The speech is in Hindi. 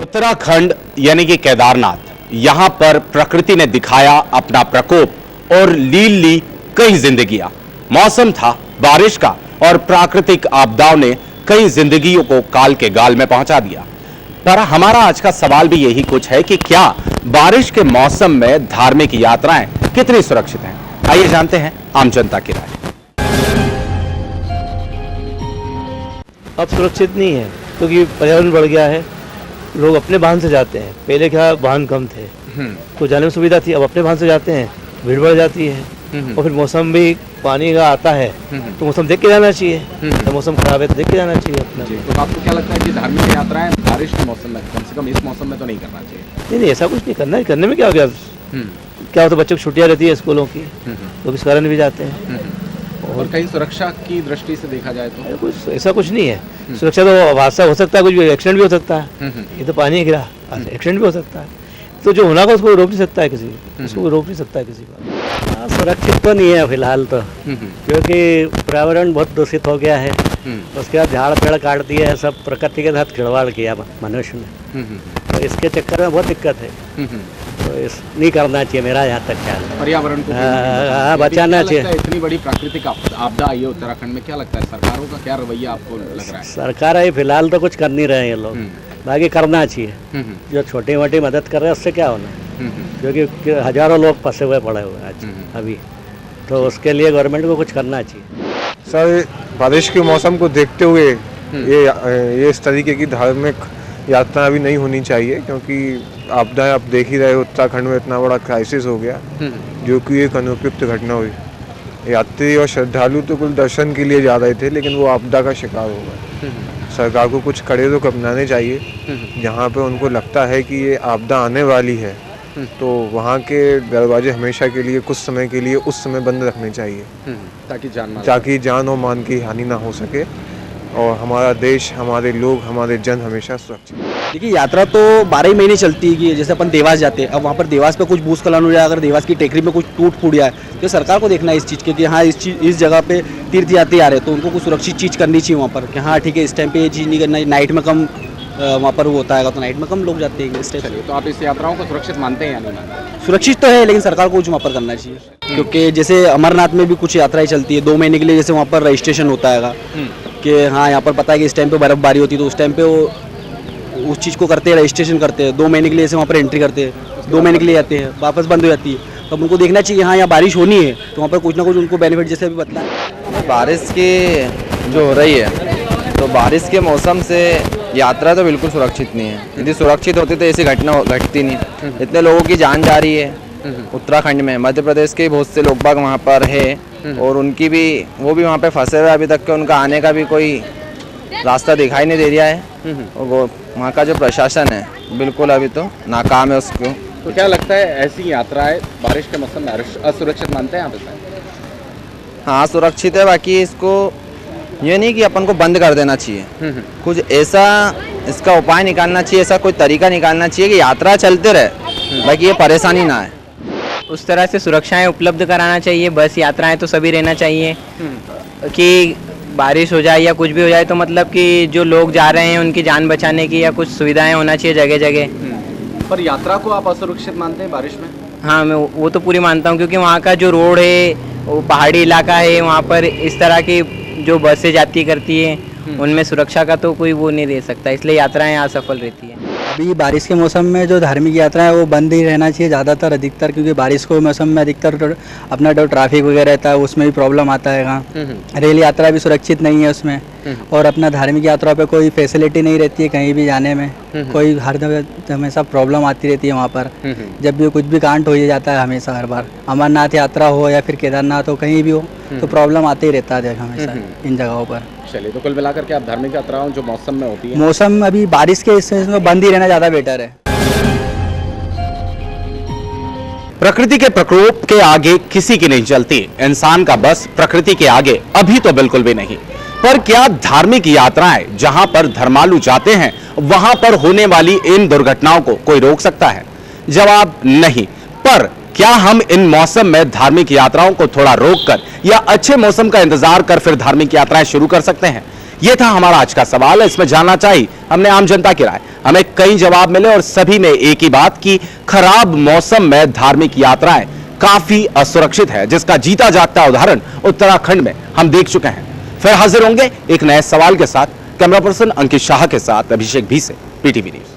उत्तराखंड यानी कि केदारनाथ, यहां पर प्रकृति ने दिखाया अपना प्रकोप और लील ली कई जिंदगियां। मौसम था बारिश का और प्राकृतिक आपदाओं ने कई जिंदगियों को काल के गाल में पहुंचा दिया। पर हमारा आज का सवाल भी यही कुछ है कि क्या बारिश के मौसम में धार्मिक यात्राएं कितनी सुरक्षित हैं? आइए जानते हैं आम जनता की राय। अब सुरक्षित नहीं है क्योंकि पर्यावरण बढ़ गया है। लोग अपने वाहन से जाते हैं, पहले क्या वाहन कम थे तो जाने में सुविधा थी, अब अपने वाहन से जाते हैं, भीड़ बढ़ जाती है। और फिर मौसम भी पानी का आता है तो मौसम देख के जाना चाहिए, तो मौसम खराब है तो देख के जाना चाहिए अपना। तो आपको क्या लगता है कि धार्मिक यात्राएं बारिश के मौसम में, कम से कम इस मौसम में तो नहीं करना चाहिए? नहीं, ऐसा कुछ नहीं करना है। करने में क्या हो गया, क्या होता है, बच्चों की छुट्टियाँ रहती है स्कूलों की, लोग इस कारण भी जाते हैं। और कहीं सुरक्षा की दृष्टि से देखा जाए तो कुछ ऐसा कुछ नहीं है। सुरक्षा तो हादसा हो सकता है, कुछ भी एक्सीडेंट भी हो सकता है। ये तो पानी गिरा, एक्सीडेंट भी हो सकता है, तो जो होना का उसको रोक नहीं सकता है किसी, उसको रोक नहीं सकता है किसी को। सुरक्षित तो नहीं है फिलहाल तो, क्योंकि पर्यावरण बहुत दूषित हो गया है। उसके बाद झाड़ पेड़ काट दिए हैं, सब प्रकृति के साथ खिलवाड़ किया मनुष्य ने, तो इसके चक्कर में बहुत दिक्कत है। तो नहीं करना चाहिए, मेरा यहाँ तक ख्याल है। पर्यावरण को बचाना चाहिए। इतनी बड़ी प्राकृतिक आपदा आई है उत्तराखंड में, क्या लगता है सरकारों का क्या रवैया आपको लग रहा है? सरकार है फिलहाल तो कुछ कर नहीं रहे हैं ये लोग, बाकी करना चाहिए। जो छोटी मोटी मदद कर रहे हैं उससे क्या होना, क्योंकि हजारों लोग फंसे हुए पड़े हुए हैं आज अभी, तो उसके लिए गवर्नमेंट को कुछ करना चाहिए। सर, बारिश के मौसम को देखते हुए ये इस तरीके की धार्मिक यात्रा अभी नहीं होनी चाहिए, क्योंकि आपदा आप देख ही रहे, उत्तराखंड में इतना बड़ा क्राइसिस हो गया जो कि एक अनुपयुक्त घटना हुई। यात्री और श्रद्धालु तो कुल दर्शन के लिए जा रहे थे, लेकिन वो आपदा का शिकार हो गए। सरकार को कुछ कड़े रुख अपनाने चाहिए। जहाँ पे उनको लगता है कि ये आपदा आने वाली है तो वहाँ के दरवाजे हमेशा के लिए, कुछ समय के लिए उस समय बंद रखने चाहिए, ताकि जान और मान की हानि ना हो सके और हमारा देश, हमारे लोग, हमारे जन हमेशा सुरक्षित। देखिए, यात्रा तो 12 महीने चलती है कि जैसे अपन देवास जाते हैं, अब वहाँ पर देवास पे कुछ भूस्खलन हो जाए, अगर देवास की टेकरी में कुछ टूट फूट जाए तो सरकार को देखना है इस चीज़ के कि हाँ इस जगह पे तीर्थयात्री आ रहे हैं तो उनको कुछ सुरक्षित चीज़ करनी चाहिए वहाँ पर कि हाँ ठीक है, इस टाइम पे ये चीज़ नहीं करना है। नाइट में कम वहाँ पर वो होता है तो नाइट में कम लोग जाते हैं इस टाइप से। तो आप इस यात्राओं को सुरक्षित मानते हैं या नहीं? सुरक्षित तो है, लेकिन सरकार को कुछ वहाँ पर करना चाहिए, क्योंकि जैसे अमरनाथ में भी कुछ यात्राएं चलती है 2 महीने के लिए, जैसे वहाँ पर रजिस्ट्रेशन होता है कि हाँ यहाँ पर पता है कि इस टाइम पे बर्फबारी होती है तो उस टाइम पे वो उस चीज़ को करते हैं, रजिस्ट्रेशन करते हैं। 2 महीने के लिए जैसे वहाँ पर एंट्री करते हैं, 2 महीने के लिए आते हैं, वापस बंद हो जाती है। तो उनको देखना चाहिए हाँ यहाँ बारिश होनी है तो वहाँ पर कुछ ना कुछ उनको बेनिफिट जैसे अभी बतलाया। बारिश की जो हो रही है तो बारिश के मौसम से यात्रा तो बिल्कुल सुरक्षित नहीं है। यदि सुरक्षित होती तो ऐसी घटना घटती नहीं। इतने लोगों की जान जा रही है उत्तराखंड में, मध्य प्रदेश के बहुत से लोग बाग वहाँ पर है और उनकी भी, वो भी वहाँ पे फंसे हुए अभी तक के, उनका आने का भी कोई रास्ता दिखाई नहीं दे रहा है। और वो वहाँ का जो प्रशासन है बिल्कुल अभी तो नाकाम है उसको। तो क्या लगता है ऐसी यात्राएं बारिश के मौसम में असुरक्षित मानते हैं आप इसे? हाँ, सुरक्षित है, बाकी इसको ये नहीं कि अपन को बंद कर देना चाहिए। कुछ ऐसा इसका उपाय निकालना चाहिए, ऐसा कोई तरीका निकालना चाहिए कि यात्रा चलते रहे, बाकी ये परेशानी ना है। उस तरह से सुरक्षाएं उपलब्ध कराना चाहिए। बस यात्राएं तो सभी रहना चाहिए कि बारिश हो जाए या कुछ भी हो जाए तो मतलब कि जो लोग जा रहे हैं उनकी जान बचाने की या कुछ सुविधाएं होना चाहिए जगह जगह। पर यात्रा को आप असुरक्षित मानते हैं बारिश में? हाँ, मैं वो तो पूरी मानता हूँ, क्योंकि वहाँ का जो रोड है वो पहाड़ी इलाका है, वहाँ पर इस तरह की जो बसें जाती करती है उनमें सुरक्षा का तो कोई वो नहीं रह सकता, इसलिए यात्राएं असफल रहती है। अभी बारिश के मौसम में जो धार्मिक यात्रा है वो बंद ही रहना चाहिए ज़्यादातर, अधिकतर, क्योंकि बारिश के मौसम में अधिकतर अपना जो ट्रैफिक वगैरह रहता है उसमें भी प्रॉब्लम आता है। कहाँ रेल यात्रा भी सुरक्षित नहीं है उसमें, और अपना धार्मिक यात्रा पे कोई फैसिलिटी नहीं रहती है कहीं भी जाने में, कोई हर जगह हमेशा प्रॉब्लम आती रहती है वहाँ पर। जब भी कुछ भी कांड हो ही जाता है हमेशा, हर बार अमरनाथ यात्रा हो या फिर केदारनाथ हो, कहीं भी हो तो प्रॉब्लम आते ही रहता है हमेशा इन जगहों पर। चलिए, तो कुल मिलाकर के आप धार्मिक यात्राओं जो मौसम में होती है, मौसम अभी बारिश के इसमें बंद ही रहना ज़्यादा बेटर है। प्रकृति के प्रकोप के आगे किसी की नहीं चलती, इंसान का बस प्रकृति के आगे अभी तो बिल्कुल भी नहीं। पर क्या धार्मिक यात्राएं जहां पर धर्मालु जाते हैं वहां पर होने वाली इन दुर्घटनाओं को कोई रोक सकता है? जवाब नहीं। पर क्या हम इन मौसम में धार्मिक यात्राओं को थोड़ा रोककर या अच्छे मौसम का इंतजार कर फिर धार्मिक यात्राएं शुरू कर सकते हैं? यह था हमारा आज का सवाल। इसमें जानना चाहिए हमने आम जनता की राय। हमें कई जवाब मिले और सभी में एक ही बात की खराब मौसम में धार्मिक यात्राएं काफी असुरक्षित है, जिसका जीता जागता उदाहरण उत्तराखंड में हम देख चुके हैं। फिर हाजिर होंगे एक नए सवाल के साथ। कैमरा पर्सन अंकित शाह के साथ अभिषेक भी से, पीटीवी न्यूज।